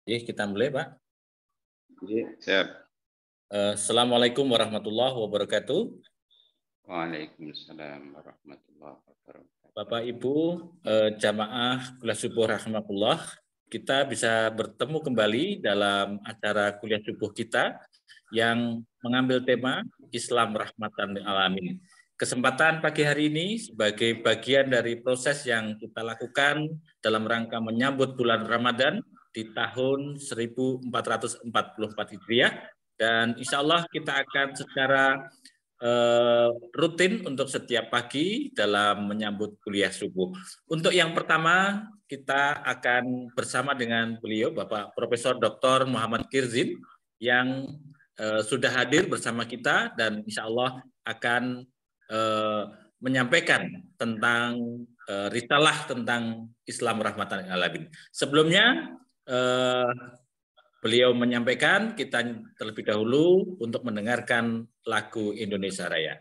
Oke, kita mulai, Pak. Siap. Assalamualaikum warahmatullahi wabarakatuh. Waalaikumsalam warahmatullahi wabarakatuh. Bapak Ibu jamaah kuliah subuh rahimakumullah, kita bisa bertemu kembali dalam acara kuliah subuh kita yang mengambil tema Islam Rahmatan lil Alamin. Kesempatan pagi hari ini sebagai bagian dari proses yang kita lakukan dalam rangka menyambut bulan Ramadan di tahun 1444 Hijriah, dan insya Allah kita akan secara rutin untuk setiap pagi dalam menyambut kuliah subuh. Untuk yang pertama, kita akan bersama dengan beliau, Bapak Profesor Dr. Muhammad Kirzin, yang sudah hadir bersama kita dan insya Allah akan menyampaikan tentang risalah tentang Islam Rahmatan lil Alamin. Sebelumnya, beliau menyampaikan, kita terlebih dahulu untuk mendengarkan lagu Indonesia Raya.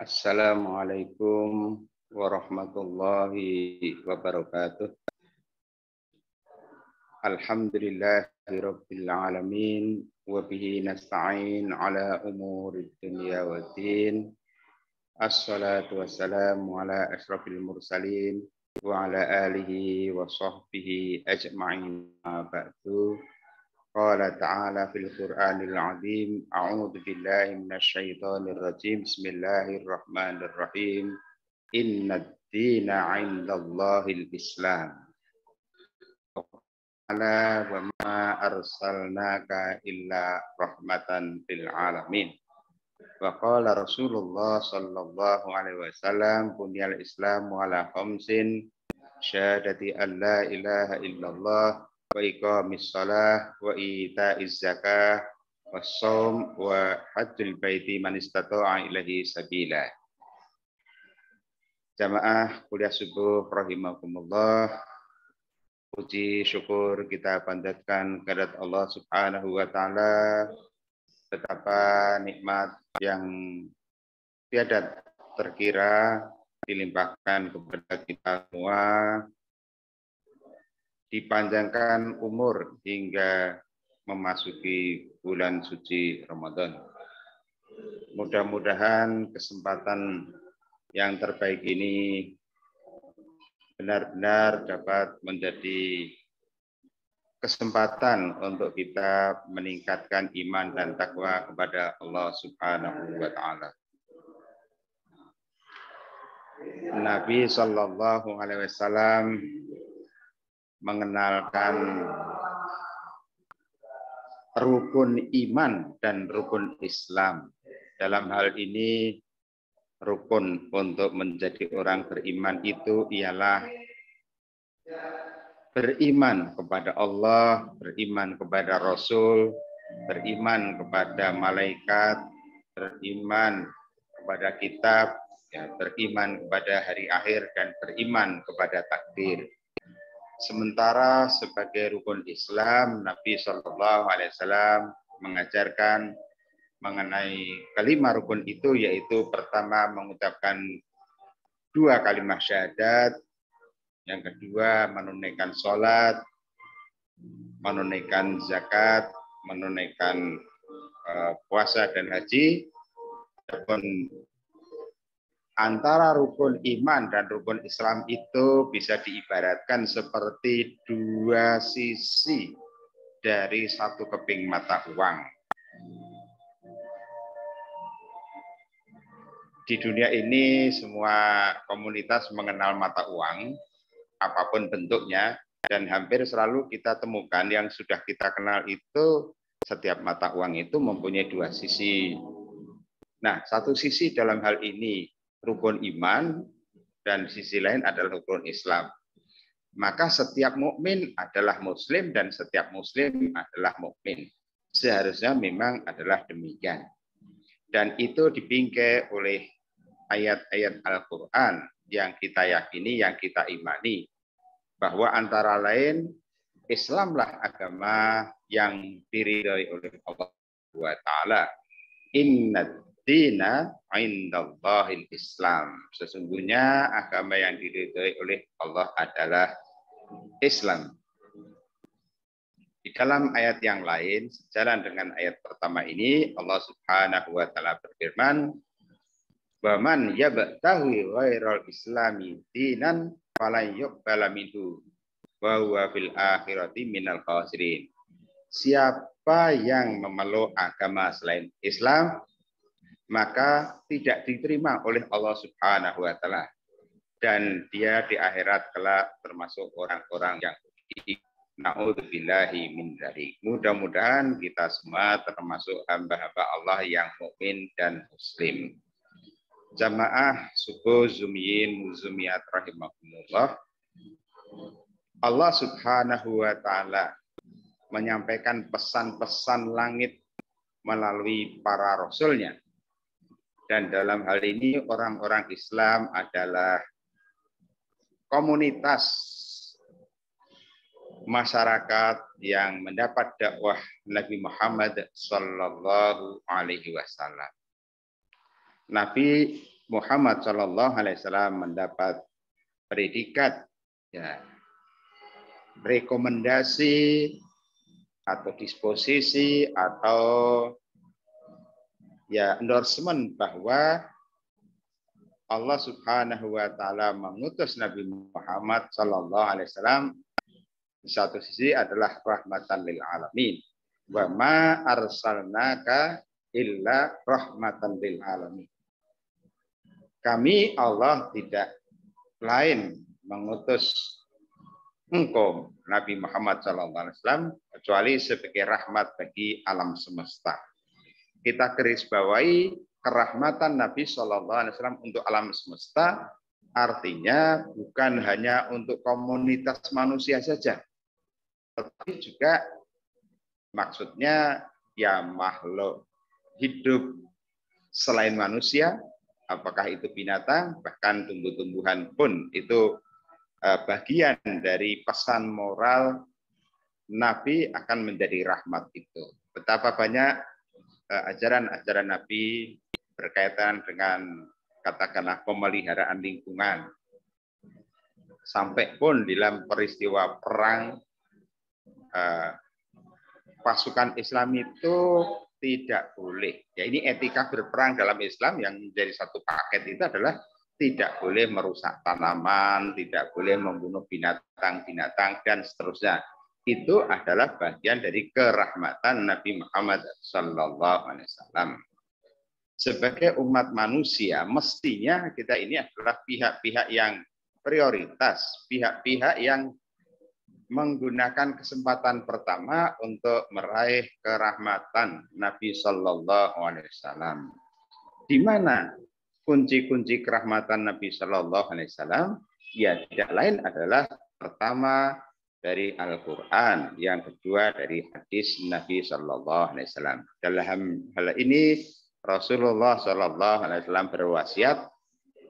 Assalamualaikum warahmatullahi wabarakatuh. Alhamdulillahirabbil alamin wa bihi nasta'in ala umuri dunya waddin. Assalatu wassalamu ala asyrafil mursalin wa ala alihi wa sahbihi ajma'in. Ba'du. Qala ta'ala fil Qur'anil 'azim, a'udzu billahi minasyaitonir rajim. Bismillahirrahmanirrahim. Innad dina 'indallahil Islam. Ala wa ma arsalnaka illa rahmatan lil alamin. Wa qala Rasulullah sallallahu alaihi wasallam, bunyal Islamu ala khamsin, syahadati an la ilaha illallah wa iqamis shalah wa ita'iz zakah was-shaum wa hajjul baiti man istata'a ilaihi sabila. Jamaah kuliah subuh rahimakumullah, Puji syukur kita panjatkan kehadirat Allah Subhanahu wa taala. Betapa nikmat yang tiada terkira dilimpahkan kepada kita semua, dipanjangkan umur hingga memasuki bulan suci Ramadan. Mudah-mudahan kesempatan yang terbaik ini benar-benar dapat menjadi kesempatan untuk kita meningkatkan iman dan takwa kepada Allah Subhanahu wa taala. Nabi Shallallahu alaihi wasallam mengenalkan rukun iman dan rukun Islam. Dalam hal ini rukun untuk menjadi orang beriman itu ialah beriman kepada Allah, beriman kepada Rasul, beriman kepada malaikat, beriman kepada kitab, ya, beriman kepada hari akhir, dan beriman kepada takdir. Sementara sebagai rukun Islam, Nabi Shallallahu Alaihi Wasallam mengajarkan mengenai kelima rukun itu, yaitu pertama mengucapkan 2 kalimat syahadat, yang kedua menunaikan sholat, menunaikan zakat, menunaikan puasa dan haji. Dan antara rukun iman dan rukun Islam itu bisa diibaratkan seperti 2 sisi dari 1 keping mata uang. Di dunia ini semua komunitas mengenal mata uang, apapun bentuknya, dan hampir selalu kita temukan yang sudah kita kenal itu, setiap mata uang itu mempunyai 2 sisi. Nah, 1 sisi dalam hal ini rukun iman, dan sisi lain adalah rukun Islam. Maka setiap mukmin adalah muslim dan setiap muslim adalah mukmin. Seharusnya memang adalah demikian. Dan itu dibingkai oleh ayat-ayat Al-Quran yang kita yakini, yang kita imani. Bahwa antara lain Islamlah agama yang diridhai oleh Allah SWT. Inna dina indallahil Islam. Sesungguhnya agama yang diridhai oleh Allah adalah Islam. Di dalam ayat yang lain, sejalan dengan ayat pertama ini, Allah Subhanahu wa taala berfirman, "Wa man yabtaghi ghairal islami dinan falan yuqbala minhu wa huwa fil akhirati minal khasirin." Siapa yang memeluk agama selain Islam, maka tidak diterima oleh Allah Subhanahu wa taala, dan dia di akhirat kelak termasuk orang-orang yang rugi. Na'udzubillahi min dzalik. Mudah-mudahan kita semua termasuk hamba-hamba Allah yang mukmin dan muslim. Jamaah subuh zumiyin muzumiyat rahimakumullah. Allah Subhanahu wa taala menyampaikan pesan-pesan langit melalui para rasulnya. Dan dalam hal ini orang-orang Islam adalah komunitas masyarakat yang mendapat dakwah Nabi Muhammad Sallallahu Alaihi Wasallam. Nabi Muhammad Sallallahu Alaihi Wasallam mendapat predikat, ya, rekomendasi atau disposisi atau ya endorsement bahwa Allah Subhanahu wa taala mengutus Nabi Muhammad Sallallahu Alaihi Wasallam. Di satu sisi adalah rahmatan lil alamin. Wa ma arsalnaka illa rahmatan lil alamin. Kami Allah tidak lain mengutus engkau Nabi Muhammad SAW kecuali sebagai rahmat bagi alam semesta. Kita garis bawahi kerahmatan Nabi SAW untuk alam semesta, artinya bukan hanya untuk komunitas manusia saja, tetapi juga maksudnya ya makhluk hidup selain manusia, apakah itu binatang, bahkan tumbuh-tumbuhan pun itu bagian dari pesan moral Nabi akan menjadi rahmat itu. Betapa banyak ajaran-ajaran Nabi berkaitan dengan katakanlah pemeliharaan lingkungan. Sampai pun dalam peristiwa perang pasukan Islam itu tidak boleh. Ya, ini etika berperang dalam Islam yang menjadi satu paket itu adalah tidak boleh merusak tanaman, tidak boleh membunuh binatang-binatang dan seterusnya. Itu adalah bagian dari kerahmatan Nabi Muhammad SAW. Sebagai umat manusia, mestinya kita ini adalah pihak-pihak yang prioritas, pihak-pihak yang menggunakan kesempatan pertama untuk meraih kerahmatan Nabi Shallallahu Alaihi Wasallam. Di mana kunci-kunci kerahmatan Nabi Shallallahu Alaihi Wasallam? Ya tidak lain adalah pertama dari Al-Quran, yang kedua dari hadis Nabi Shallallahu Alaihi Wasallam. Dalam hal ini Rasulullah Shallallahu Alaihi Wasallam berwasiat,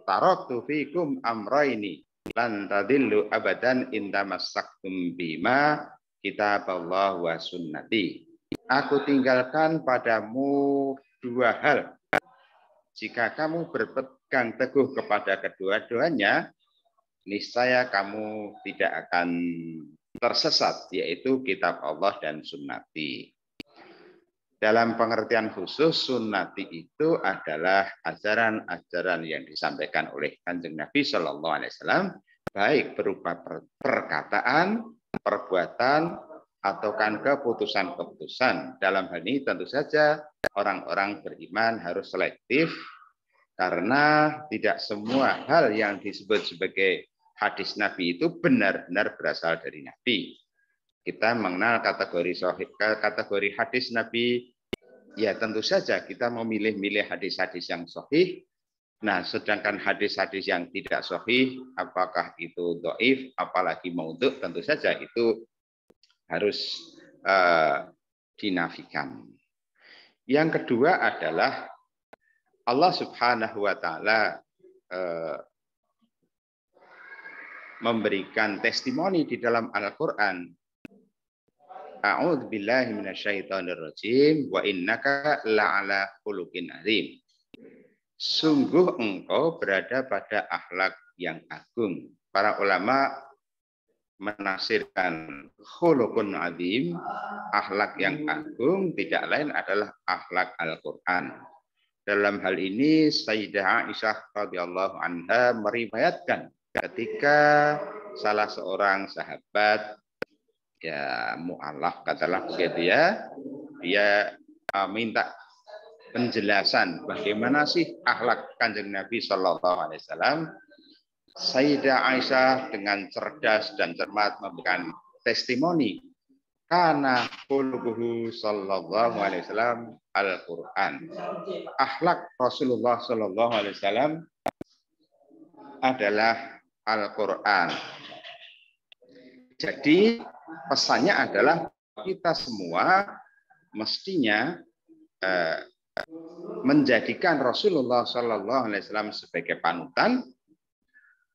taraktu fikum amraini lan tadillu abadan intamasaktum bima kitaballah wa sunnati. Aku tinggalkan padamu dua hal. Jika kamu berpegang teguh kepada kedua-duanya, niscaya kamu tidak akan tersesat, yaitu kitab Allah dan sunnati. Dalam pengertian khusus, sunnati itu adalah ajaran-ajaran yang disampaikan oleh Kanjeng Nabi Shallallahu Alaihi Wasallam, baik berupa perkataan, perbuatan, atau kan keputusan-keputusan. Dalam hal ini tentu saja orang-orang beriman harus selektif, karena tidak semua hal yang disebut sebagai hadis Nabi itu benar-benar berasal dari Nabi. Kita mengenal kategori hadis Nabi, ya tentu saja kita memilih-milih hadis-hadis yang sahih. Nah, sedangkan hadis-hadis yang tidak sahih, apakah itu dhaif, apalagi maudhu', tentu saja itu harus dinafikan. Yang kedua adalah Allah Subhanahu wa Ta'ala memberikan testimoni di dalam Al-Quran. A'udzu billahi minasyaitonir rajim wa innaka la'ala khuluqin azim. Sungguh engkau berada pada akhlak yang agung. Para ulama menafsirkan khuluqun azim, akhlak yang agung tidak lain adalah akhlak Al-Qur'an. Dalam hal ini Sayyidah Aisyah radhiyallahu anha meriwayatkan ketika salah seorang sahabat, ya mu'alaf katalah begitu ya, dia minta penjelasan bagaimana sih akhlak Kanjeng Nabi Shallallahu Alaihi Wasallam. Sayyidah Aisyah dengan cerdas dan cermat memberikan testimoni, karena qulubuhu Shallallahu Alaihi Wasallam Al-Quran. Akhlak Rasulullah Shallallahu Alaihi Wasallam adalah Al-Quran. Jadi pesannya adalah kita semua mestinya menjadikan Rasulullah Shallallahu Alaihi Wasallam sebagai panutan,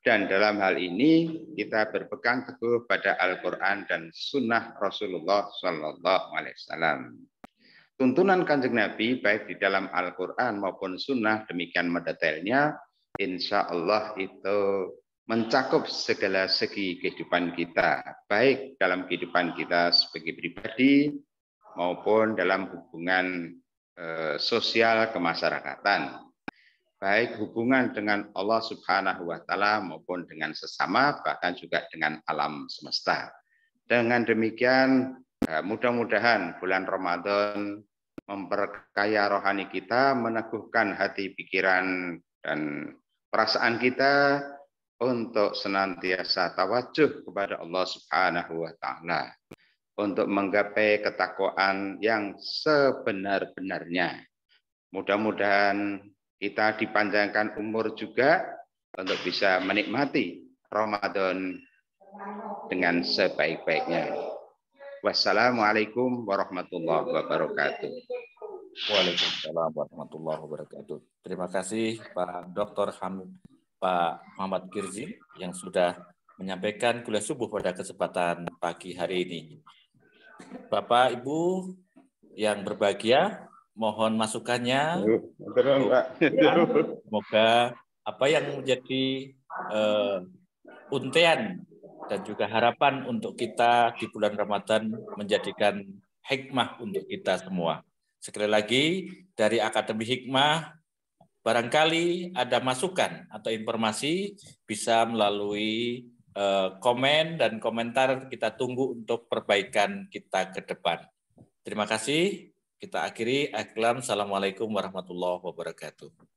dan dalam hal ini kita berpegang teguh pada Al-Quran dan Sunnah Rasulullah Shallallahu Alaihi Wasallam. Tuntunan Kanjeng Nabi baik di dalam Al-Quran maupun Sunnah demikian mendetailnya, insya Allah itu mencakup segala segi kehidupan kita, baik dalam kehidupan kita sebagai pribadi maupun dalam hubungan sosial kemasyarakatan, baik hubungan dengan Allah Subhanahu wa Ta'ala maupun dengan sesama, bahkan juga dengan alam semesta. Dengan demikian, mudah-mudahan bulan Ramadan memperkaya rohani kita, meneguhkan hati, pikiran, dan perasaan kita untuk senantiasa tawajuh kepada Allah Subhanahu wa Ta'ala, untuk menggapai ketakwaan yang sebenar-benarnya. Mudah-mudahan kita dipanjangkan umur juga untuk bisa menikmati Ramadan dengan sebaik-baiknya. Wassalamualaikum warahmatullahi wabarakatuh. Waalaikumsalam warahmatullahi wabarakatuh. Terima kasih Pak Dr. Pak Muhammad Girzi yang sudah menyampaikan kuliah subuh pada kesempatan pagi hari ini. Bapak, Ibu yang berbahagia, mohon masukannya. Semoga apa yang menjadi untean dan juga harapan untuk kita di bulan Ramadan menjadikan hikmah untuk kita semua. Sekali lagi, dari Akademi Hikmah, barangkali ada masukan atau informasi bisa melalui komen dan komentar, kita tunggu untuk perbaikan kita ke depan. Terima kasih. Kita akhiri. Assalamualaikum warahmatullahi wabarakatuh.